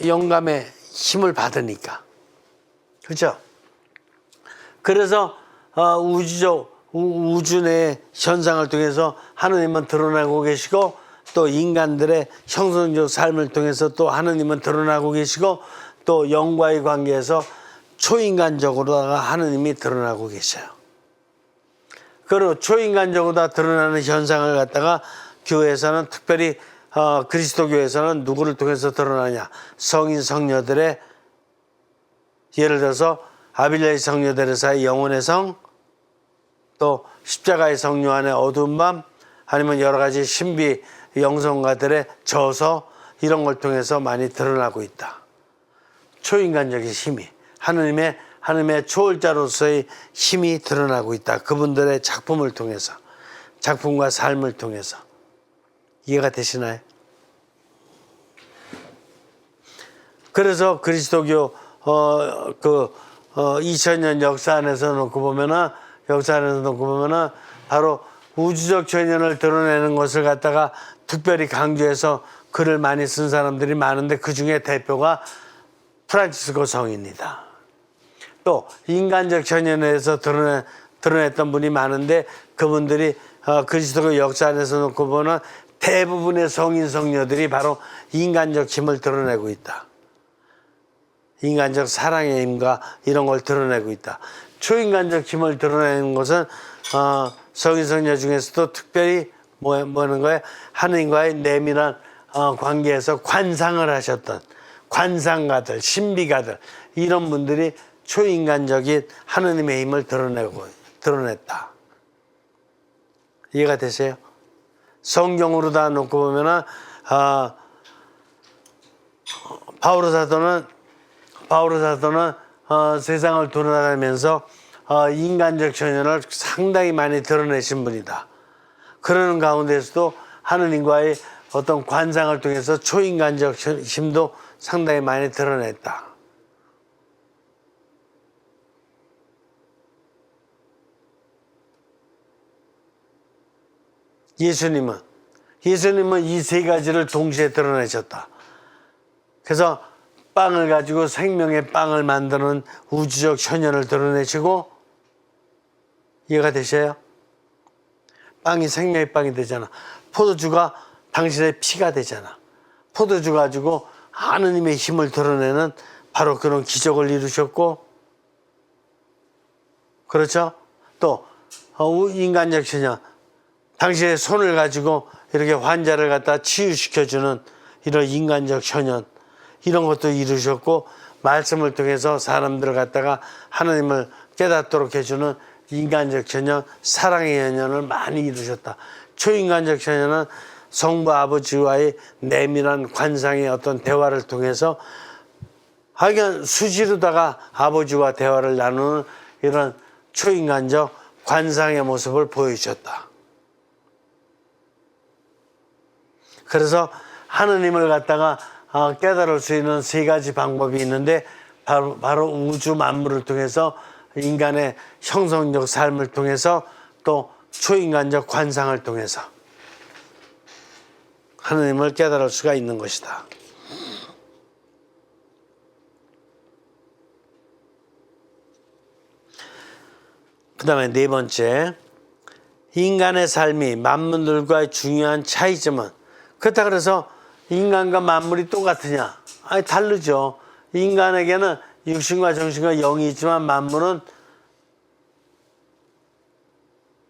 영감의 힘을 받으니까. 그렇죠? 그래서 우주 내 현상을 통해서 하느님은 드러나고 계시고 또 인간들의 형성적 삶을 통해서 또 하느님은 드러나고 계시고 또 영과의 관계에서 초인간적으로다가 하느님이 드러나고 계셔요. 그리고 초인간적으로 다 드러나는 현상을 갖다가 교회에서는 특별히 그리스도 교회에서는 누구를 통해서 드러나냐? 성인 성녀들의 예를 들어서 아빌레의 성녀 데레사의 영혼의 성, 또 십자가의 성녀 안의 어두운 밤, 아니면 여러 가지 신비 영성가들의 저서 이런 걸 통해서 많이 드러나고 있다. 초인간적인 힘이 하느님의 초월자로서의 힘이 드러나고 있다. 그분들의 작품을 통해서, 작품과 삶을 통해서. 이해가 되시나요? 그래서 그리스도교 2000년 역사 안에서 놓고 보면은 바로 우주적 전연을 드러내는 것을 갖다가 특별히 강조해서 글을 많이 쓴 사람들이 많은데 그 중에 대표가 프란치스코 성입니다. 또 인간적 전연에서 드러냈던 분이 많은데 그분들이 그리스도교 역사 안에서 놓고 보면 대부분의 성인 성녀들이 바로 인간적 힘을 드러내고 있다. 인간적 사랑의 힘과 이런 걸 드러내고 있다. 초인간적 힘을 드러내는 것은 성인 성녀 중에서도 특별히 뭐는 거예요? 하느님과의 내밀한 관계에서 관상을 하셨던 관상가들, 신비가들 이런 분들이 초인간적인 하느님의 힘을 드러냈다. 이해가 되세요? 성경으로 다 놓고 보면은 바오로 사도는 세상을 돌아다니면서 인간적 전연을 상당히 많이 드러내신 분이다. 그러는 가운데서도 하느님과의 어떤 관상을 통해서 초인간적 힘도 상당히 많이 드러냈다. 예수님은 이 세 가지를 동시에 드러내셨다. 그래서 빵을 가지고 생명의 빵을 만드는 우주적 현현을 드러내시고, 이해가 되셔요? 빵이 생명의 빵이 되잖아. 포도주가 당신의 피가 되잖아. 포도주 가지고 하느님의 힘을 드러내는 바로 그런 기적을 이루셨고, 그렇죠? 또 인간적 현현, 당신의 손을 가지고 이렇게 환자를 갖다 치유시켜주는 이런 인간적 현현, 이런 것도 이루셨고, 말씀을 통해서 사람들을 갖다가 하나님을 깨닫도록 해주는 인간적 처녀, 사랑의 연연을 많이 이루셨다. 초인간적 처녀는 성부 아버지와의 내밀한 관상의 어떤 대화를 통해서 하여간 수시로다가 아버지와 대화를 나누는 이런 초인간적 관상의 모습을 보여주셨다. 그래서 하느님을 갖다가 깨달을 수 있는 세 가지 방법이 있는데 바로 우주 만물을 통해서 인간의 형성적 삶을 통해서 또 초인간적 관상을 통해서 하느님을 깨달을 수가 있는 것이다. 그 다음에 네 번째, 인간의 삶이 만물들과의 중요한 차이점은, 그렇다 그래서 인간과 만물이 똑같으냐? 아니, 다르죠. 인간에게는 육신과 정신과 영이 있지만 만물은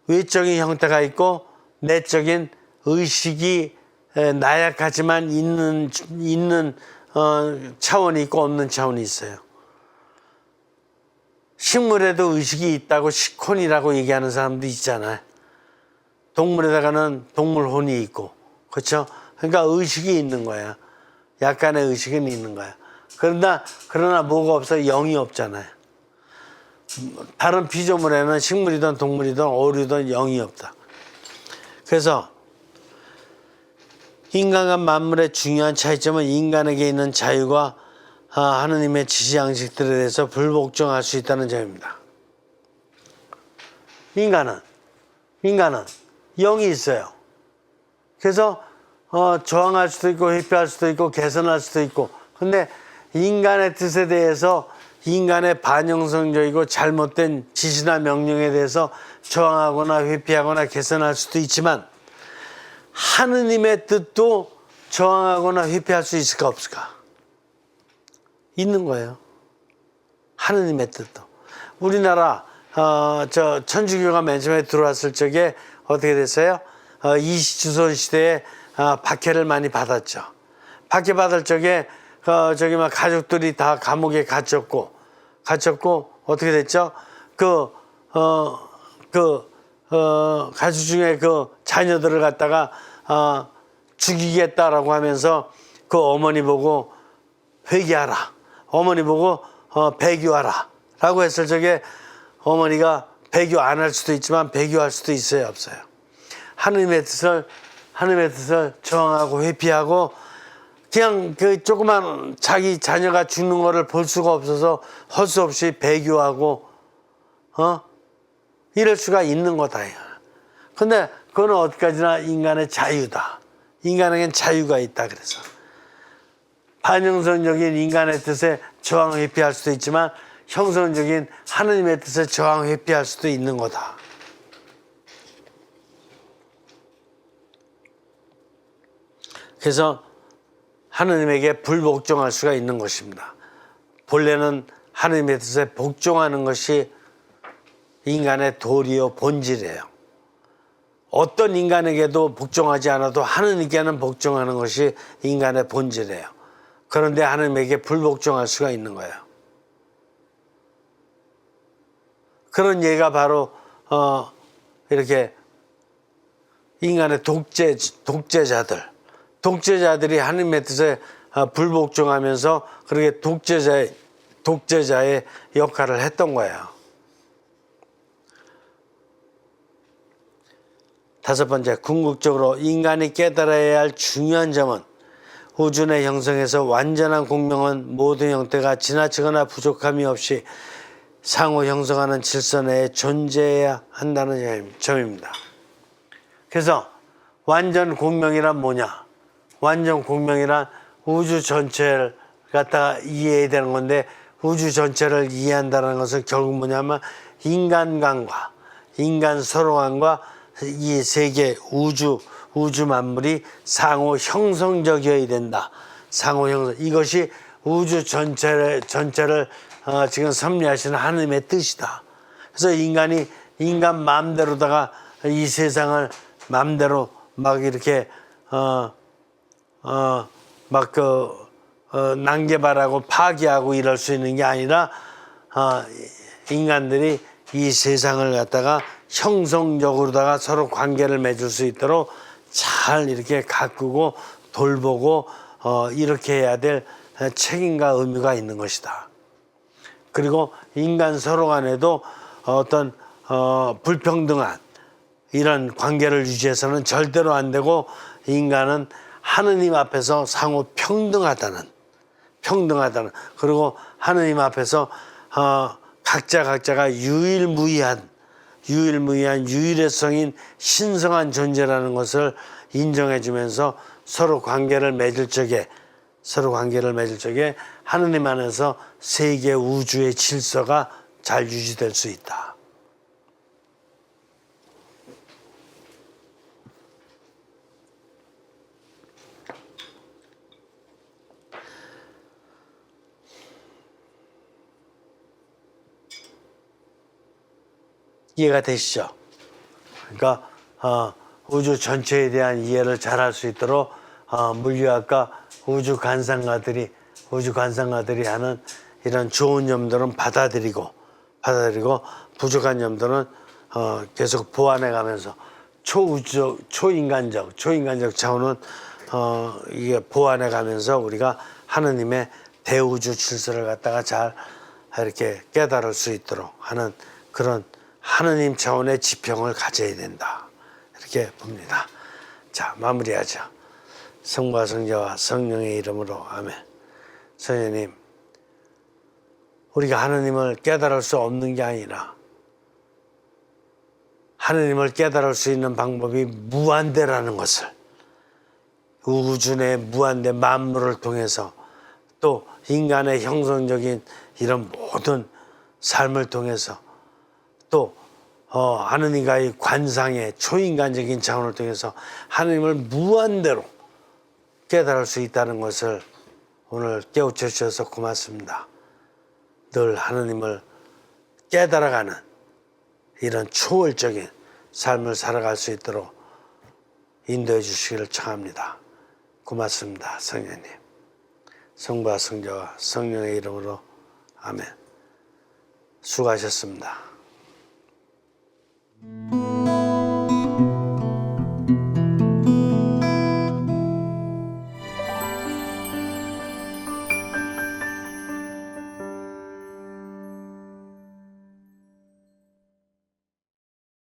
외적인 형태가 있고 내적인 의식이 나약하지만 있는 차원이 있고 없는 차원이 있어요. 식물에도 의식이 있다고 식혼이라고 얘기하는 사람도 있잖아요. 동물에다가는 동물혼이 있고, 그렇죠? 그러니까 의식이 있는 거야. 약간의 의식은 있는 거야. 그러나 뭐가 없어? 영이 없잖아요. 다른 피조물에는 식물이든 동물이든 오류든 영이 없다. 그래서 인간과 만물의 중요한 차이점은 인간에게 있는 자유가 하느님의 지시 양식들에 대해서 불복종할 수 있다는 점입니다. 인간은 영이 있어요. 그래서 저항할 수도 있고 회피할 수도 있고 개선할 수도 있고, 근데 인간의 뜻에 대해서 인간의 반영성적이고 잘못된 지시나 명령에 대해서 저항하거나 회피하거나 개선할 수도 있지만 하느님의 뜻도 저항하거나 회피할 수 있을까 없을까? 있는 거예요. 하느님의 뜻도. 우리나라 천주교가 맨 처음에 들어왔을 적에 어떻게 됐어요? 이시조선 시대에 박해를 많이 받았죠. 박해 받을 적에 가족들이 다 감옥에 갇혔고 어떻게 됐죠? 가족 중에 자녀들을 갖다가 죽이겠다라고 하면서 어머니 보고 회개하라. 어머니 보고 배교하라. 라고 했을 적에 어머니가 배교 안 할 수도 있지만 배교할 수도 있어요, 없어요? 하느님의 뜻을 저항하고 회피하고 그냥 조그만 자기 자녀가 죽는 거를 볼 수가 없어서 할 수 없이 배교하고 이럴 수가 있는 거다. 근데 그건 어디까지나 인간의 자유다. 인간에겐 자유가 있다. 그래서 반영성적인 인간의 뜻에 저항 회피할 수도 있지만 형성적인 하느님의 뜻에 저항 회피할 수도 있는 거다. 그래서 하느님에게 불복종할 수가 있는 것입니다. 본래는 하느님의 뜻에 복종하는 것이 인간의 도리요 본질이에요. 어떤 인간에게도 복종하지 않아도 하느님께는 복종하는 것이 인간의 본질이에요. 그런데 하느님에게 불복종할 수가 있는 거예요. 그런 예가 바로 이렇게 인간의 독재자들이 하느님의 뜻에 불복종하면서 그렇게 독재자의 역할을 했던 거예요. 다섯 번째, 궁극적으로 인간이 깨달아야 할 중요한 점은 우주 내 형성에서 완전한 공명은 모든 형태가 지나치거나 부족함이 없이 상호 형성하는 질서 내에 존재해야 한다는 점입니다. 그래서 완전 공명이란 뭐냐? 완전 공명이란 우주 전체를 갖다가 이해해야 되는 건데, 우주 전체를 이해한다는 것은 결국 뭐냐면 인간관과 인간 서로간과 이 세계 우주 만물이 상호 형성적이어야 된다. 상호 형성. 이것이 우주 전체를 지금 섭리하시는 하느님의 뜻이다. 그래서 인간 마음대로다가 이 세상을 마음대로 막 이렇게 난개발하고 파괴하고 이럴 수 있는 게 아니라 인간들이 이 세상을 갖다가 형성적으로다가 서로 관계를 맺을 수 있도록 잘 이렇게 가꾸고 돌보고 이렇게 해야 될 책임과 의무가 있는 것이다. 그리고 인간 서로 간에도 어떤 불평등한 이런 관계를 유지해서는 절대로 안 되고, 인간은 하느님 앞에서 상호 평등하다는 그리고 하느님 앞에서 각자가 유일무이한 유일성인 신성한 존재라는 것을 인정해 주면서 서로 관계를 맺을 적에 하느님 안에서 세계 우주의 질서가 잘 유지될 수 있다. 이해가 되시죠? 그러니까 우주 전체에 대한 이해를 잘 할 수 있도록 물리학과 우주 관상가들이 하는 이런 좋은 점들은 받아들이고 부족한 점들은 계속 보완해가면서 초인간적 차원은 이게 보완해가면서 우리가 하느님의 대우주 질서를 갖다가 잘 이렇게 깨달을 수 있도록 하는 그런 하느님 차원의 지평을 가져야 된다, 이렇게 봅니다. 자, 마무리하죠. 성부와 성자와 성령의 이름으로 아멘. 성령님, 우리가 하느님을 깨달을 수 없는 게 아니라 하느님을 깨달을 수 있는 방법이 무한대라는 것을, 우주 내 무한대 만물을 통해서 또 인간의 형성적인 이런 모든 삶을 통해서 또 하느님과의 관상의 초인간적인 차원을 통해서 하느님을 무한대로 깨달을 수 있다는 것을 오늘 깨우쳐 주셔서 고맙습니다. 늘 하느님을 깨달아가는 이런 초월적인 삶을 살아갈 수 있도록 인도해 주시기를 청합니다. 고맙습니다. 성령님, 성부와 성자와 성령의 이름으로 아멘. 수고하셨습니다.